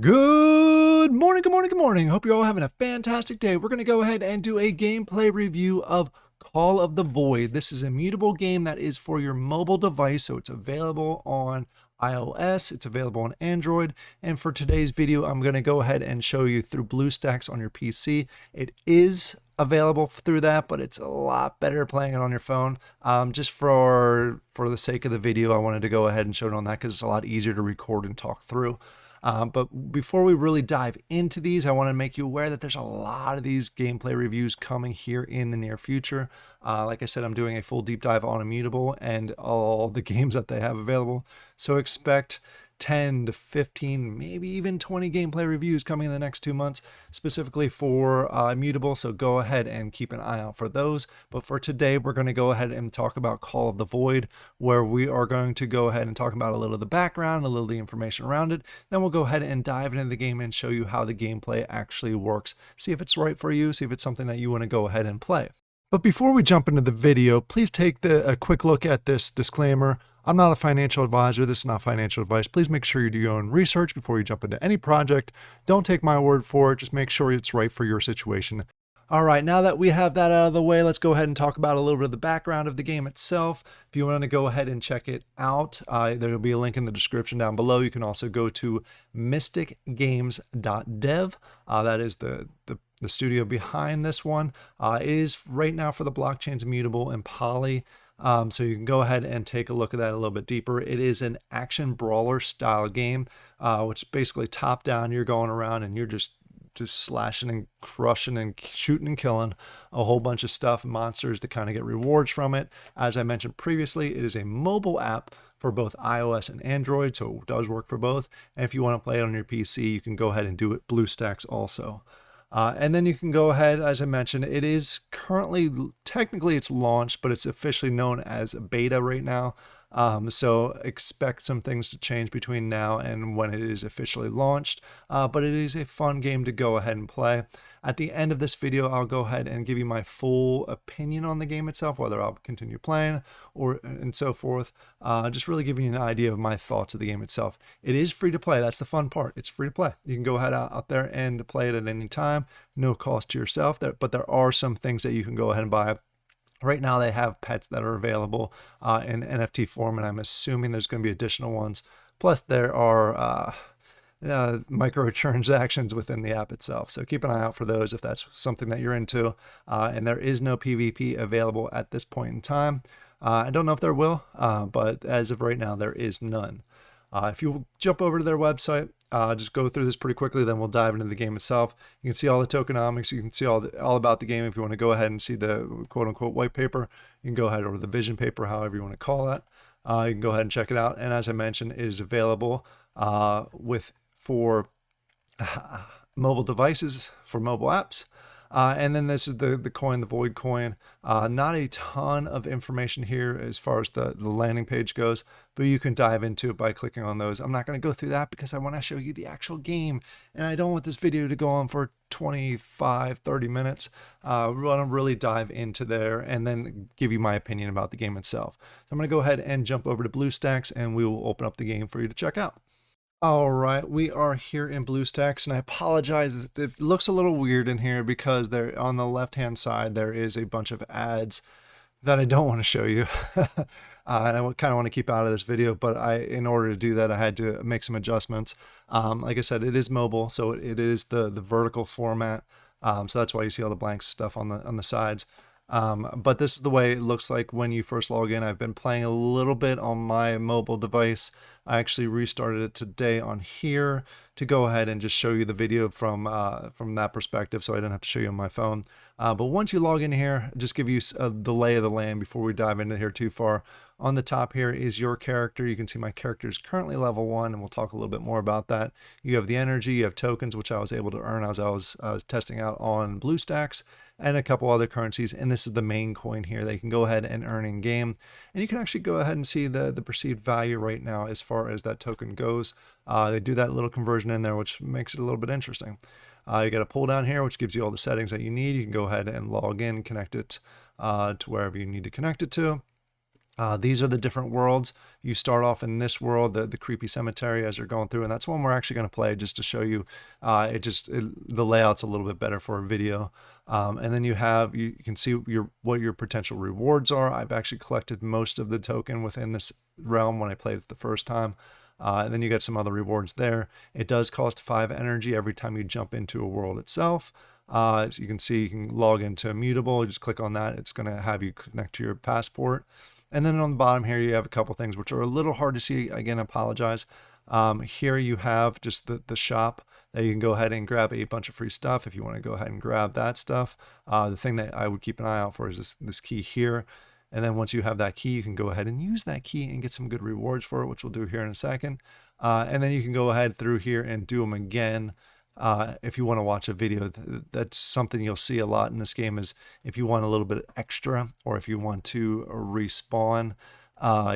Good morning, good morning, good morning. Hope you're all having a fantastic day. We're going to go ahead and do a gameplay review of Call of the Void. This is a mutable game that is for your mobile device, so it's available on iOS, it's available on Android, and for today's video, I'm going to go ahead and show you through BlueStacks on your PC. It is available through that, but it's a lot better playing it on your phone. Just for the sake of the video, I wanted to go ahead and show it on that because it's a lot easier to record and talk through. But before we really dive into these, I want to make you aware that there's a lot of these gameplay reviews coming here in the near future. Like I said, I'm doing a full deep dive on Immutable and all the games that they have available. So expect 10 to 15, maybe even 20 gameplay reviews coming in the next 2 months, specifically for Immutable. So go ahead and keep an eye out for those. But for today, we're going to go ahead and talk about Call of the Void, where we are going to go ahead and talk about a little of the background, a little of the information around it. Then we'll go ahead and dive into the game and show you how the gameplay actually works. See if it's right for you, see if it's something that you want to go ahead and play. But before we jump into the video, please take a quick look at this disclaimer. I'm not a financial advisor. This is not financial advice. Please make sure you do your own research before you jump into any project. Don't take my word for it. Just make sure it's right for your situation. All right, now that we have that out of the way, let's go ahead and talk about a little bit of the background of the game itself. If you want to go ahead and check it out, there will be a link in the description down below. You can also go to mysticgames.dev. That is the studio behind this one. It is right now for the blockchains Immutable and Poly. So you can go ahead and take a look at that a little bit deeper. It is an action brawler style game, which is basically top down. You're going around and you're just slashing and crushing and shooting and killing a whole bunch of stuff, monsters to kind of get rewards from it. As I mentioned previously, it is a mobile app for both iOS and Android, so it does work for both. And if you want to play it on your PC, you can go ahead and do it BlueStacks also. And then you can go ahead, as I mentioned, it is currently, technically it's launched, but it's officially known as beta right now. So expect some things to change between now and when it is officially launched. But it is a fun game to go ahead and play. At the end of this video, I'll go ahead and give you my full opinion on the game itself, whether I'll continue playing and so forth. Just really giving you an idea of my thoughts of the game itself. It is free to play. That's the fun part. It's free to play. You can go ahead out there and play it at any time. No cost to yourself. But there are some things that you can go ahead and buy. Right now they have pets that are available in NFT form, and I'm assuming there's going to be additional ones. Plus there are microtransactions within the app itself. So keep an eye out for those if that's something that you're into. And there is no PvP available at this point in time. I don't know if there will, but as of right now, there is none. If you jump over to their website, just go through this pretty quickly, then we'll dive into the game itself. You can see all the tokenomics. You can see all about the game. If you want to go ahead and see the quote-unquote white paper, you can go ahead, or the vision paper, however you want to call that. You can go ahead and check it out. And as I mentioned, it is available for mobile devices, for mobile apps. And then this is the coin, the Void coin. Not a ton of information here as far as the landing page goes, but you can dive into it by clicking on those. I'm not going to go through that because I want to show you the actual game, and I don't want this video to go on for 25-30 minutes. I want to really dive into there and then give you my opinion about the game itself. So I'm going to go ahead and jump over to BlueStacks, and we will open up the game for you to check out. All right, we are here in BlueStacks, and I apologize. It looks a little weird in here because there on the left-hand side there is a bunch of ads that I don't want to show you. And I kind of want to keep out of this video, but in order to do that, I had to make some adjustments. Like I said, it is mobile, so it is the vertical format. So that's why you see all the blank stuff on the sides. But this is the way it looks like when you first log in. I've been playing a little bit on my mobile device. I actually restarted it today on here to go ahead and just show you the video from that perspective, so I didn't have to show you on my phone. But once you log in here, just give you the lay of the land before we dive into here too far. On the top here is your character. You can see my character is currently level 1, and we'll talk a little bit more about that. You have the energy, you have tokens, which I was able to earn as I was testing out on BlueStacks, and a couple other currencies. And this is the main coin here that you can go ahead and earn in game. And you can actually go ahead and see the perceived value right now as far as that token goes. They do that little conversion in there, which makes it a little bit interesting. You got a pull down here, which gives you all the settings that you need. You can go ahead and log in, connect it to wherever you need to connect it to. These are the different worlds. You start off in this world, the creepy cemetery, as you're going through, and that's one we're actually going to play just to show you. The layout's a little bit better for a video. And then you can see what your potential rewards are. I've actually collected most of the token within this realm when I played it the first time. And then you get some other rewards there. It does cost 5 energy every time you jump into a world itself. As you can see, you can log into Immutable. You just click on that. It's going to have you connect to your passport. And then on the bottom here, you have a couple things which are a little hard to see. Again, I apologize. Here you have just the shop that you can go ahead and grab a bunch of free stuff if you want to go ahead and grab that stuff. The thing that I would keep an eye out for is this key here. And then once you have that key, you can go ahead and use that key and get some good rewards for it, which we'll do here in a second. And then you can go ahead through here and do them again. If you want to watch a video, that's something you'll see a lot in this game, is if you want a little bit extra, or if you want to respawn,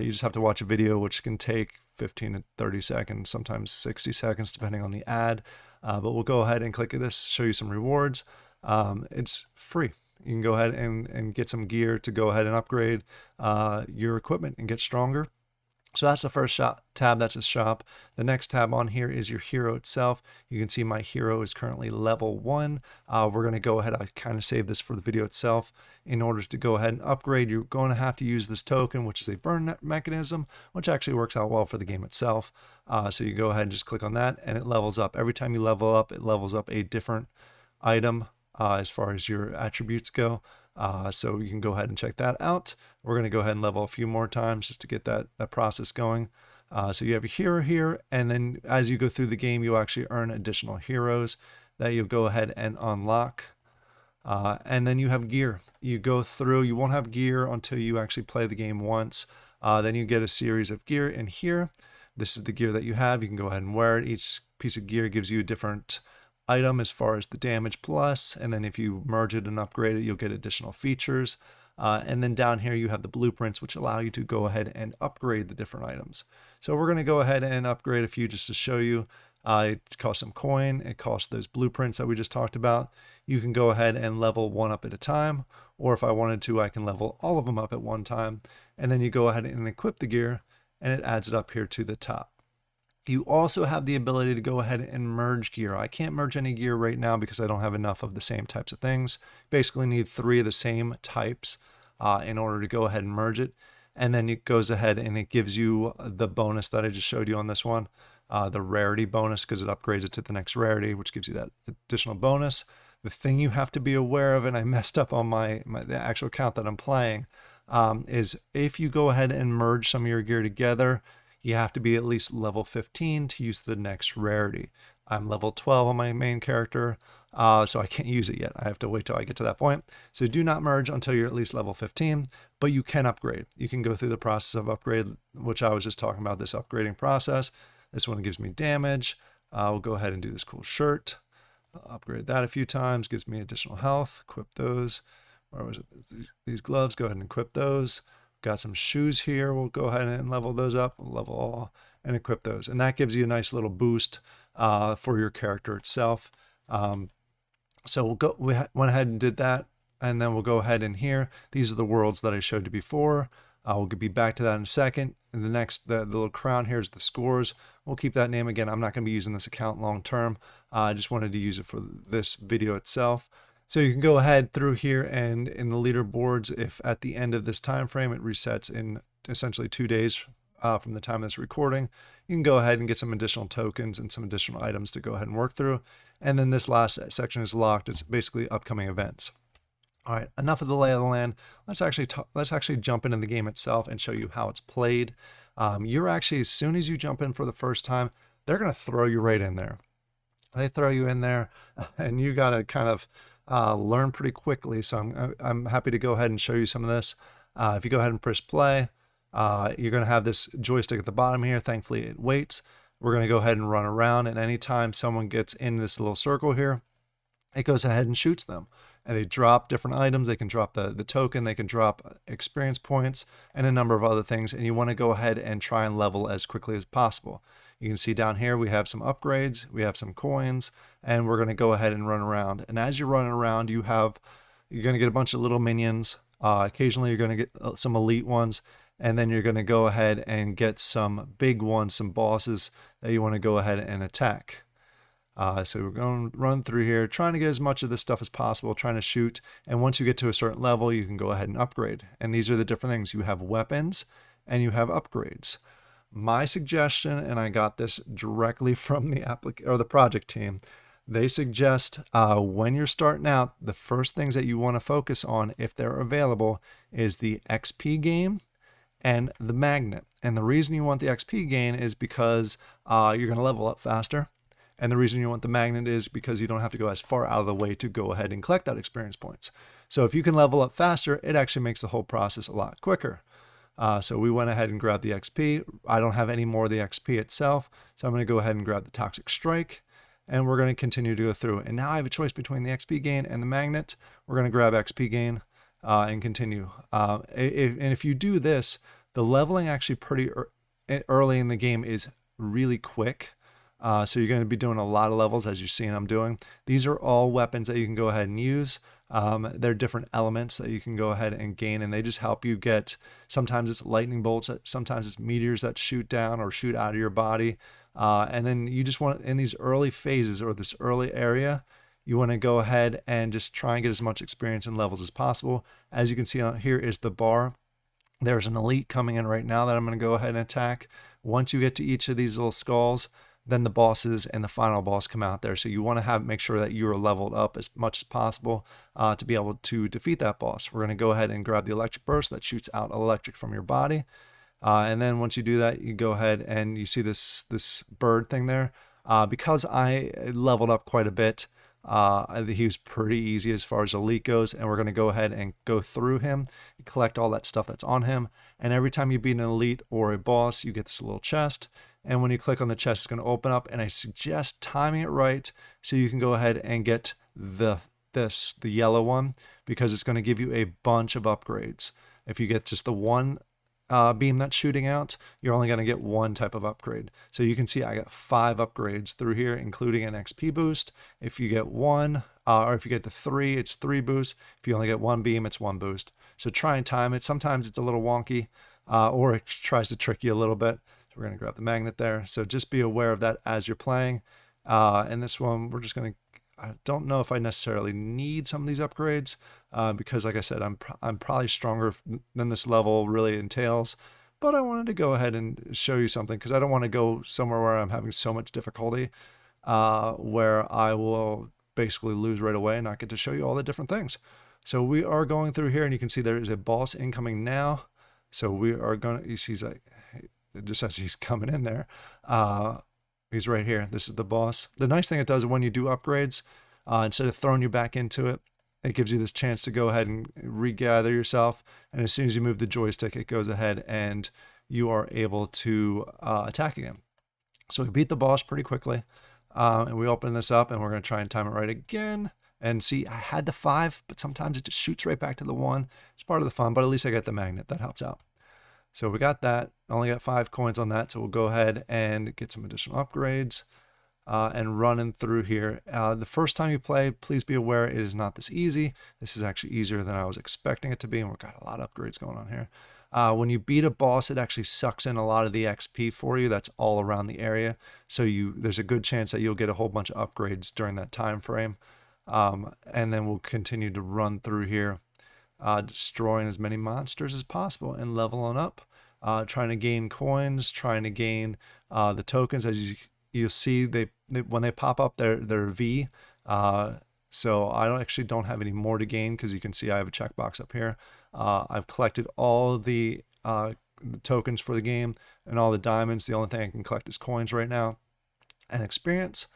you just have to watch a video, which can take 15 to 30 seconds, sometimes 60 seconds, depending on the ad. But we'll go ahead and click at this, show you some rewards. It's free. You can go ahead and get some gear to go ahead and upgrade your equipment and get stronger. So that's the first tab, that's a shop. The next tab on here is your hero itself. You can see my hero is currently level 1. We're going to go ahead, I kind of saved this for the video itself. In order to go ahead and upgrade, you're going to have to use this token, which is a burn mechanism, which actually works out well for the game itself. So you go ahead and just click on that, and it levels up. Every time you level up, it levels up a different item as far as your attributes go. So you can go ahead and check that out. We're going to go ahead and level a few more times just to get that process going. So you have your hero here, and then as you go through the game, you actually earn additional heroes that you'll go ahead and unlock. And then you have gear. You go through, you won't have gear until you actually play the game once. Then you get a series of gear in here. This is the gear that you have. You can go ahead and wear it. Each piece of gear gives you a different item as far as the damage plus, and then if you merge it and upgrade it, you'll get additional features. And then down here you have the blueprints, which allow you to go ahead and upgrade the different items. So we're going to go ahead and upgrade a few just to show you. It costs some coin. It costs those blueprints that we just talked about. You can go ahead and level one up at a time, or if I wanted to, I can level all of them up at one time. And then you go ahead and equip the gear, and it adds it up here to the top. You also have the ability to go ahead and merge gear. I can't merge any gear right now because I don't have enough of the same types of things. Basically need 3 of the same types in order to go ahead and merge it. And then it goes ahead and it gives you the bonus that I just showed you on this one, the rarity bonus, because it upgrades it to the next rarity, which gives you that additional bonus. The thing you have to be aware of, and I messed up on the actual count that I'm playing, is if you go ahead and merge some of your gear together, you have to be at least level 15 to use the next rarity. I'm level 12 on my main character, so I can't use it yet. I have to wait till I get to that point. So do not merge until you're at least level 15, but you can upgrade. You can go through the process of upgrade, which I was just talking about, this upgrading process. This one gives me damage. We'll go ahead and do this cool shirt. Upgrade that a few times, gives me additional health. Equip those. Where was it? These gloves, go ahead and equip those. Got some shoes here. We'll go ahead and level those up. We'll level all and equip those. And that gives you a nice little boost for your character itself. So we went ahead and did that. And then we'll go ahead in here. These are the worlds that I showed you before. We'll be back to that in a second. And the little crown here is the scores. We'll keep that name again. I'm not going to be using this account long term. I just wanted to use it for this video itself. So you can go ahead through here, and in the leaderboards, if at the end of this time frame it resets in essentially 2 days from the time of this recording, you can go ahead and get some additional tokens and some additional items to go ahead and work through. And then this last section is locked. It's basically upcoming events. All right, enough of the lay of the land. Let's actually jump into the game itself and show you how it's played. You're actually, as soon as you jump in for the first time, they're going to throw you right in there. They throw you in there, and you got to kind of learn pretty quickly. So I'm happy to go ahead and show you some of this. If you go ahead and press play, you're going to have this joystick at the bottom here. Thankfully, it waits. We're going to go ahead and run around, and anytime someone gets in this little circle here, it goes ahead and shoots them. And they drop different items. They can drop the token, they can drop experience points, and a number of other things. And you want to go ahead and try and level as quickly as possible. You can see down here we have some upgrades, we have some coins, and we're going to go ahead and run around. And as you're running around, you're going to get a bunch of little minions. Occasionally you're going to get some elite ones, and then you're going to go ahead and get some big ones, some bosses that you want to go ahead and attack. So we're going to run through here, trying to get as much of this stuff as possible, trying to shoot. And once you get to a certain level, you can go ahead and upgrade. And these are the different things. You have weapons and you have upgrades. My suggestion, and I got this directly from the project team, they suggest when you're starting out, the first things that you want to focus on, if they're available, is the XP gain and the magnet. And the reason you want the XP gain is because you're going to level up faster. And the reason you want the magnet is because you don't have to go as far out of the way to go ahead and collect that experience points. So if you can level up faster, it actually makes the whole process a lot quicker. So we went ahead and grabbed the XP. I don't have any more of the XP itself, so I'm going to go ahead and grab the Toxic Strike, and we're going to continue to go through. And now I have a choice between the XP gain and the magnet. We're going to grab XP gain and continue. And if you do this, the leveling actually pretty early in the game is really quick. So you're going to be doing a lot of levels, as you're seeing I'm doing. These are all weapons that you can go ahead and use. They're different elements that you can go ahead and gain, and they just help you get, sometimes it's lightning bolts, sometimes it's meteors that shoot down or shoot out of your body. And then you just want, in these early phases or this early area, you want to go ahead and just try and get as much experience and levels as possible. As you can see on here is the bar. There's an elite coming in right now that I'm going to go ahead and attack. Once you get to each of these little skulls, then the bosses and the final boss come out there. So you want to make sure that you are leveled up as much as possible to be able to defeat that boss. We're going to go ahead and grab the electric burst that shoots out electric from your body. And then once you do that, you go ahead and you see this bird thing there. Because I leveled up quite a bit, he was pretty easy as far as elite goes, and we're going to go ahead and go through him, collect all that stuff that's on him. And every time you beat an elite or a boss, you get this little chest. And when you click on the chest, it's going to open up, and I suggest timing it right so you can go ahead and get the yellow one, because it's going to give you a bunch of upgrades. If you get just the one beam that's shooting out, you're only going to get one type of upgrade. So you can see I got 5 upgrades through here, including an XP boost. If you get one, or if you get to 3, it's 3 boosts. If you only get 1 beam, it's 1 boost. So try and time it. Sometimes it's a little wonky, or it tries to trick you a little bit. So we're going to grab the magnet there. So just be aware of that as you're playing. And this one, we're just going to, I don't know if I necessarily need some of these upgrades, because like I said, I'm probably stronger than this level really entails, but I wanted to go ahead and show you something, because I don't want to go somewhere where I'm having so much difficulty, where I will basically lose right away and not get to show you all the different things. So we are going through here, and you can see there is a boss incoming now. So we are going to, you see, he's like, just as he's coming in there, he's right here. This is the boss. The nice thing it does is when you do upgrades, instead of throwing you back into it, it gives you this chance to go ahead and regather yourself. And as soon as you move the joystick, it goes ahead and you are able to attack again. So we beat the boss pretty quickly. And we open this up, and we're going to try and time it right again. And see, I had the 5, but sometimes it just shoots right back to the 1. It's part of the fun, but at least I got the magnet. That helps out. So we got that. Only got 5 coins on that, so we'll go ahead and get some additional upgrades and running through here. The first time you play, please be aware it is not this easy. This is actually easier than I was expecting it to be, and we've got a lot of upgrades going on here. When you beat a boss, it actually sucks in a lot of the XP for you. That's all around the area. So there's a good chance that you'll get a whole bunch of upgrades during that time frame. And then we'll continue to run through here, destroying as many monsters as possible and leveling up, trying to gain coins, trying to gain the tokens. As you'll see, they when they pop up, they're V. So I actually don't have any more to gain, because you can see I have a checkbox up here. I've collected all the tokens for the game and all the diamonds. The only thing I can collect is coins right now and experience.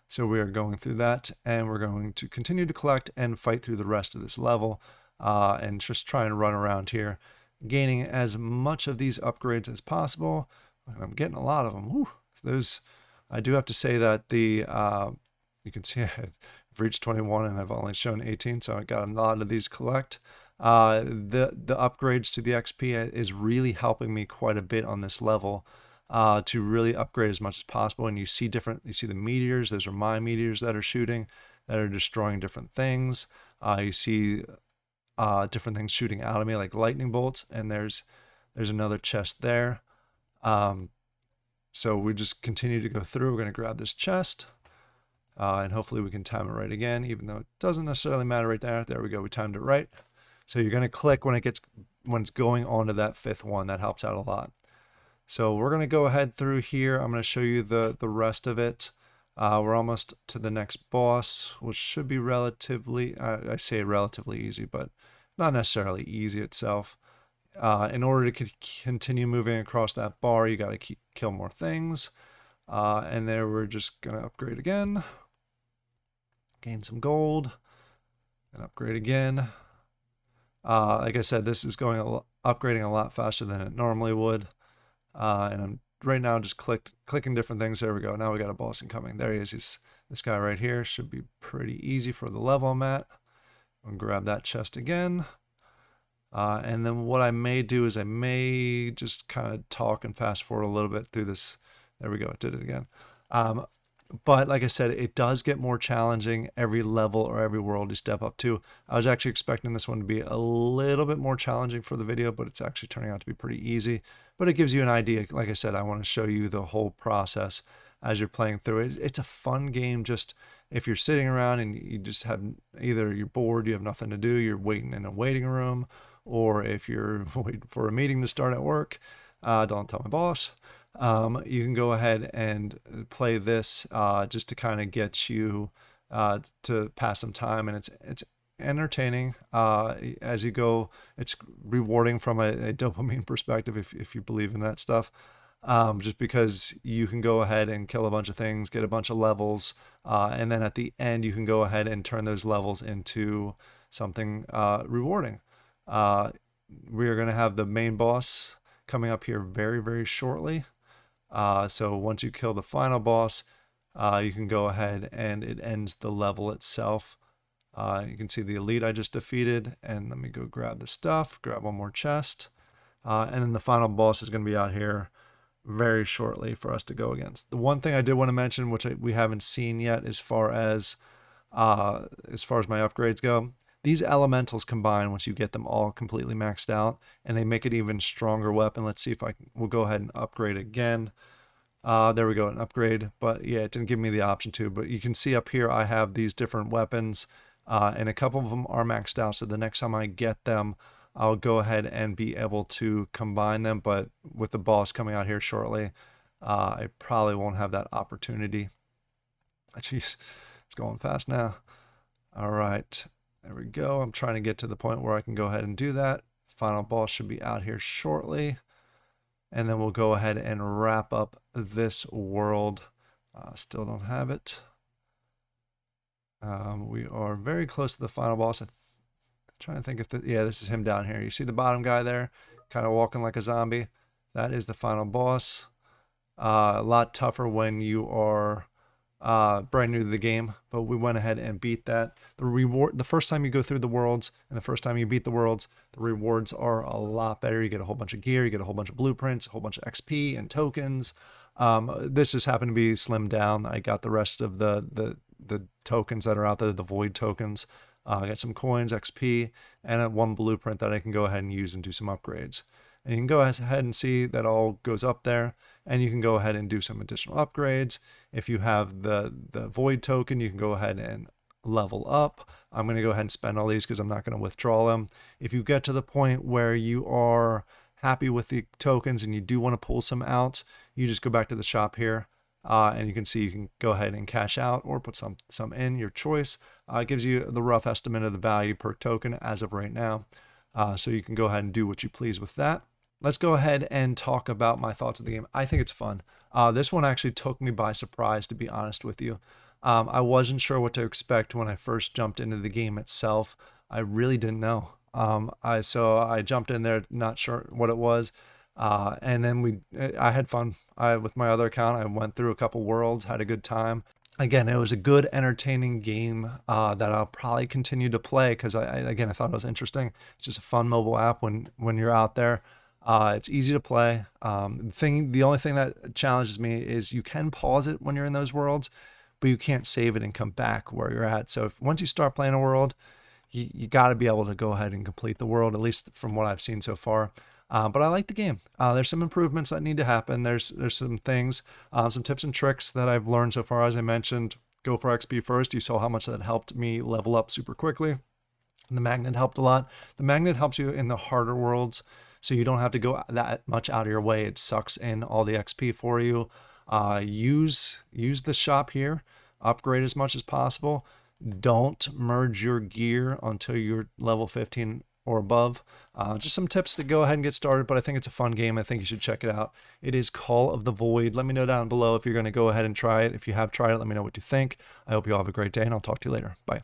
So we are going through that, and we're going to continue to collect and fight through the rest of this level, and just try and run around here, gaining as much of these upgrades as possible. And I'm getting a lot of them. Woo. Those, I do have to say that the you can see I've reached 21 and I've only shown 18, so I got a lot of these collect. The upgrades to the XP is really helping me quite a bit on this level, to really upgrade as much as possible. And you see the meteors. Those are my meteors that are shooting, that are destroying different things. You see different things shooting out of me, like lightning bolts. And there's There's another chest there. So we just continue to go through. We're going to grab this chest. And hopefully we can time it right again, even though it doesn't necessarily matter right there. There we go. We timed it right. So you're going to click when it's going on to that 5th one. That helps out a lot. So we're going to go ahead through here. I'm going to show you the rest of it. We're almost to the next boss, which should be relatively, I say relatively easy, but not necessarily easy itself. In order to continue moving across that bar, you got to kill more things. And there we're just going to upgrade again. Gain some gold. And upgrade again. Like I said, this is upgrading a lot faster than it normally would. And I'm right now just clicking different things. There we go. Now we got a boss incoming. There he is. He's this guy right here. Should be pretty easy for the level I'm at. I'm going to grab that chest again. And then what I may do is I may just kind of talk and fast forward a little bit through this. There we go. It did it again. But like I said, it does get more challenging every level or every world you step up to. I was actually expecting this one to be a little bit more challenging for the video, but it's actually turning out to be pretty easy. But it gives you an idea. Like I said, I want to show you the whole process as you're playing through it. It's a fun game. Just if you're sitting around and you just have either you're bored, you have nothing to do, you're waiting in a waiting room, or if you're waiting for a meeting to start at work, don't tell my boss. You can go ahead and play this just to kind of get you to pass some time, and it's entertaining as you go. It's rewarding from a dopamine perspective if you believe in that stuff. Just because you can go ahead and kill a bunch of things, get a bunch of levels, and then at the end you can go ahead and turn those levels into something rewarding. We are going to have the main boss coming up here very, very shortly. So once you kill the final boss, you can go ahead and it ends the level itself. You can see the elite I just defeated, and let me go grab the stuff, grab one more chest. And then the final boss is going to be out here very shortly for us to go against. The one thing I did want to mention, which we haven't seen yet as far as my upgrades go, these elementals combine once you get them all completely maxed out, and they make it even stronger weapon. Let's see if we'll go ahead and upgrade again. There we go, an upgrade. But yeah, it didn't give me the option to. But you can see up here I have these different weapons, and a couple of them are maxed out. So the next time I get them, I'll go ahead and be able to combine them. But with the boss coming out here shortly, I probably won't have that opportunity. Jeez, it's going fast now. All right. There we go. I'm trying to get to the point where I can go ahead and do that. Final boss should be out here shortly. And then we'll go ahead and wrap up this world. Still don't have it. We are very close to the final boss. I'm trying to think if yeah, this is him down here. You see the bottom guy there, kind of walking like a zombie. That is the final boss. A lot tougher when you are brand new to the game, but we went ahead and beat that. The first time you go through the worlds and the first time you beat the worlds, the rewards are a lot better. You get a whole bunch of gear, you get a whole bunch of blueprints, a whole bunch of XP and tokens. This just happened to be slimmed down. I got the rest of the tokens that are out there, the Voyd tokens. I got some coins, XP, and one blueprint that I can go ahead and use and do some upgrades. And you can go ahead and see that all goes up there, and you can go ahead and do some additional upgrades. If you have the Voyd token, you can go ahead and level up. I'm going to go ahead and spend all these because I'm not going to withdraw them. If you get to the point where you are happy with the tokens and you do want to pull some out, you just go back to the shop here, and you can see you can go ahead and cash out or put some in, your choice. It gives you the rough estimate of the value per token as of right now. So you can go ahead and do what you please with that. Let's go ahead and talk about my thoughts of the game. I think it's fun. This one actually took me by surprise, to be honest with you. I wasn't sure what to expect when I first jumped into the game itself. I really didn't know. So I jumped in there not sure what it was. And then I had fun. With my other account, I went through a couple worlds, had a good time. Again, it was a good, entertaining game that I'll probably continue to play because I thought it was interesting. It's just a fun mobile app when you're out there. It's easy to play. The only thing that challenges me is you can pause it when you're in those worlds, but you can't save it and come back where you're at. So once you start playing a world, you got to be able to go ahead and complete the world, at least from what I've seen so far. But I like the game. There's some improvements that need to happen. There's some things, some tips and tricks that I've learned so far. As I mentioned, go for XP first. You saw how much that helped me level up super quickly. And the magnet helped a lot. The magnet helps you in the harder worlds, so you don't have to go that much out of your way. It sucks in all the XP for you. Use the shop here. Upgrade as much as possible. Don't merge your gear until you're level 15 or above. Just some tips to go ahead and get started, but I think it's a fun game. I think you should check it out. It is Call of the Void. Let me know down below if you're going to go ahead and try it. If you have tried it, let me know what you think. I hope you all have a great day, and I'll talk to you later. Bye.